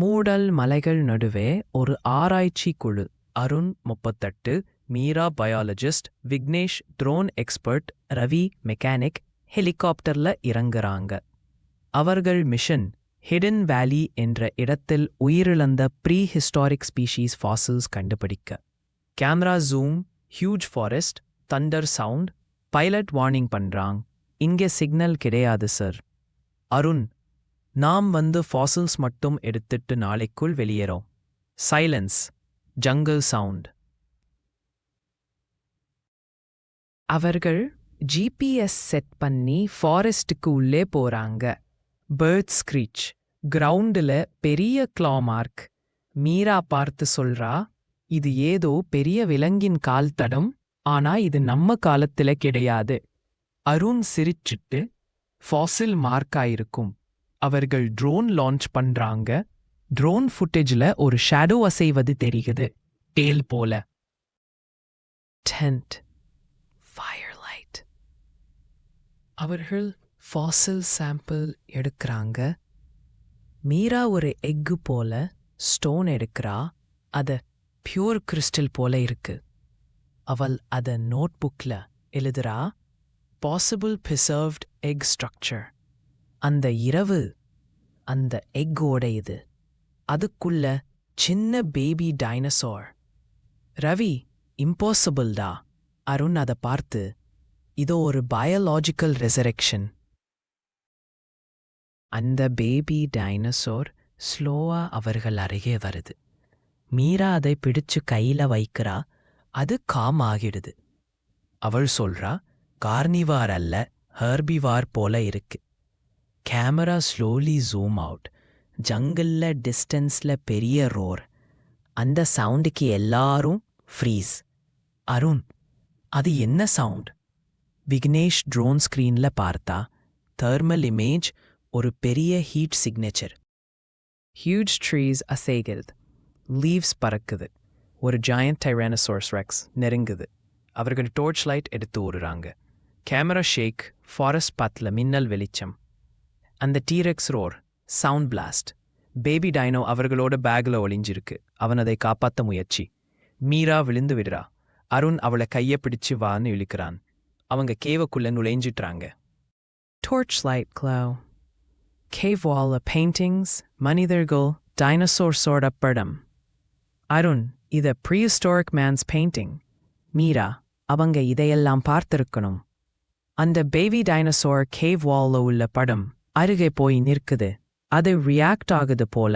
மூடல் மலைகள் நடுவே ஒரு ஆராய்ச்சி குழு. Arun 38, Meera biologist, Vignesh drone expert, Ravi mechanic ஹெலிகாப்டர்ல இறங்குறாங்க. அவர்கள் மிஷன் ஹிடன் வேலி என்ற இடத்தில் உயிரிழந்த ப்ரீ ஹிஸ்டாரிக் ஸ்பீஷீஸ் ஃபாசில்ஸ் கண்டுபிடிக்க. Camera zoom, huge forest, thunder sound, pilot warning பண்றாங்க. இங்கே சிக்னல் கிடையாது சார். அருண், நாம் ஃபாசில்ஸ் மட்டும் எடுத்துட்டு நாளைக்குள் வெளியேறோம். Silence, jungle sound. அவர்கள் ஜிபிஎஸ் செட் பண்ணி ஃபாரஸ்டுக்கு உள்ளே போறாங்க. பேர்ட் ஸ்க்ரீச், கிரவுண்டுல பெரிய க்ளா மார்க். மீரா பார்த்து சொல்றா, இது ஏதோ பெரிய விலங்கின் கால் தடம், ஆனா இது நம்ம காலத்துல கிடையாது. அருண் சிரிச்சிட்டு, ஃபாசில் மார்க்காயிருக்கும். அவர்கள் ட்ரோன் லான்ச் பண்றாங்க. ட்ரோன் ஃபுட்டேஜ்ல ஒரு ஷேடோ அசைவது தெரியுது, டேல் போல. டென்ட், ஃபயர்லைட். அவர்கள் ஃபாசில் சாம்பிள் எடுக்கிறாங்க. மீரா ஒரு எக்கு போல ஸ்டோன் எடுக்கிறா. அது பியூர் கிறிஸ்டல் போல இருக்கு. அவள் அத நோட்புக்ல எழுதுறா, பாசிபிள் பிரிசர்வ்ட் எக் ஸ்ட்ரக்சர். அந்த இரவு அந்த எக்கோட இது. அதுக்குள்ள சின்ன பேபி டைனோசார். ரவி, இம்பாசிபிள்டா. அருண் அதை பார்த்து, இதோ ஒரு பயாலாஜிக்கல் ரெசரெக்ஷன். அந்த பேபி டைனோசார் ஸ்லோவா அவர்கள் அருகே வருது. மீரா அதை பிடிச்சு கையில வைக்கிறா. அது காம் ஆகிடுது. அவள் சொல்றா, கார்னிவார் அல்ல, ஹெர்பிவார் போல இருக்கு. Camera slowly zoom out. ஜங்கிள்ல டிஸ்டன்ஸ்ல பெரிய ரோர். அந்த சவுண்டுக்கு எல்லாரும் ஃப்ரீஸ். அருண், அது என்ன சவுண்ட்? விக்னேஷ் ட்ரோன் ஸ்கிரீன்ல பார்த்தா, தெர்மல் இமேஜ், ஒரு பெரிய ஹீட் சிக்னேச்சர். ஹியூஜ் ட்ரீஸ் அசைகிறது. லீவ்ஸ் பறக்குது. ஒரு ஜாயண்ட் டைரானோசாரஸ் ரெக்ஸ் நெருங்குது. அவர்கள் டார்ச் லைட் எடுத்து ஓடுறாங்க. கேமரா ஷேக், ஃபாரஸ்ட் பாத்தில் மின்னல் வெளிச்சம். அந்த T-Rex roar, sound blast. Baby dino அவர்களோட பேக்ல ஒளிஞ்சிருக்கு. அவன் அதை காப்பாற்ற முயற்சி. மீரா விழுந்து விடுறா. அருண் அவளை கையை பிடிச்சு வான்னு இழுக்கிறான். அவங்க கேவுக்குள்ள நுழைஞ்சிட்றாங்க. Torch light glow. கேவ் வால்ல பெயிண்டிங்ஸ், மனிதர்கள், டைனோசார்ஸோட படம். அருண், இத ப்ரீஹிஸ்டாரிக் மேன்ஸ் பெயிண்டிங். மீரா, அவங்க இதையெல்லாம் பார்த்திருக்கணும். அந்த பேபி டைனோசார் கேவ் வால்ல உள்ள படம் அருகே போய் நிற்குது. அது ரியாக்ட் ஆகுது போல.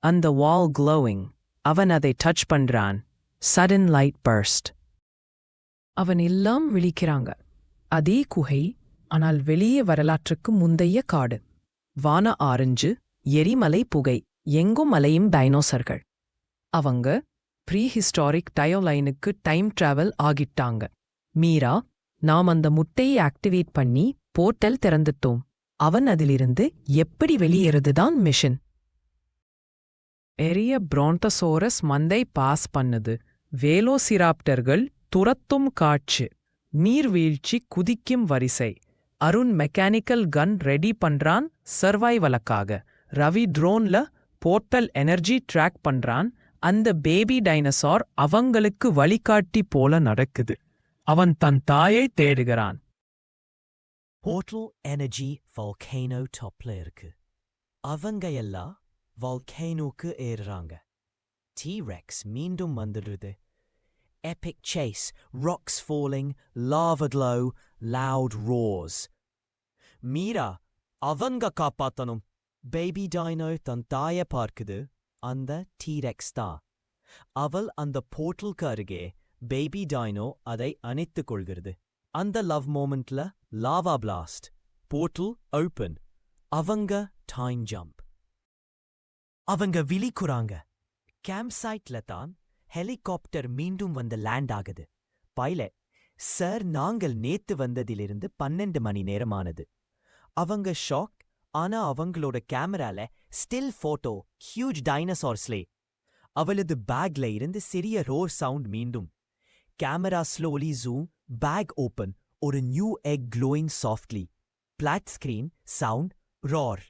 அந்த வால் க்ளோவிங். அவன் அதை டச் பண்றான். Sudden light burst. அவன் எல்லாம் விழிக்கிறாங்க. அதே குகை, ஆனால் வெளியே வரலாற்றுக்கு முந்தைய காடு. வான ஆரஞ்சு, எரிமலை புகை, எங்கும் மலையும் டைனோசர்கள். அவங்க ப்ரீஹிஸ்டாரிக் டயோலைனுக்கு டைம் டிராவல் ஆகிட்டாங்க. மீரா, நாம் அந்த முட்டையை ஆக்டிவேட் பண்ணி போர்ட்டல் திறந்துட்டோம். அவன் அதிலிருந்து எப்படி வெளியேறதுதான் மிஷன். பெரிய பிராண்டோசோரஸ் மந்தை பாஸ் பண்ணுது. வேலோசிராப்டர்கள் துரத்தும் காட்சி. நீர்வீழ்ச்சி குதிக்கும் வரிசை. அருண் மெக்கானிக்கல் கன் ரெடி பண்றான் சர்வைவலுக்காக. ரவி ட்ரோன்ல போர்ட்டல் எனர்ஜி ட்ராக் பண்றான். அந்த பேபி டைனோசார் அவங்களுக்கு வழிகாட்டி போல நடக்குது. அவன் தன் தாயை தேடுகிறான். போர்ட்டல் எனர்ஜி வால்கேனோ டாப்ல இருக்கு. அவங்க எல்லாம் வால்கேனோக்கு ஏறுறாங்க. டீரெக்ஸ் மீண்டும் வந்துடுது. Epic chase, rocks falling, lava glow, loud roars. Meera, அவங்க காப்பாத்தணும். பேபி டைனோ தன் தாயை பார்க்குது. அந்த டீரெக்ஸ் தான். அவள் அந்த போர்ட்டலுக்கு அருகே. பேபி டைனோ அதை அணைத்துக் கொள்கிறது. அந்த லவ் மோமெண்ட்ல லாவா பிளாஸ்ட். Portal open. அவங்க டைம் ஜம்ப். அவங்க விழிக்குறாங்க. கேம்ப் சைட்ல தான் ஹெலிகாப்டர் மீண்டும் லேண்ட் ஆகுது. பைலட், சார், நாங்கள் நேத்து வந்ததிலிருந்து 12 மணி நேரமானது. அவங்க ஷாக். ஆனா அவங்களோட கேமரால ஸ்டில் போட்டோ ஹியூஜ் டைனோசார்ஸ்லே. அவளது பேக்ல இருந்து சிறிய ரோர் சவுண்ட் மீண்டும். Camera slowly zoom, bag open, ஒரு new egg glowing softly. Flat screen, sound, ரார்.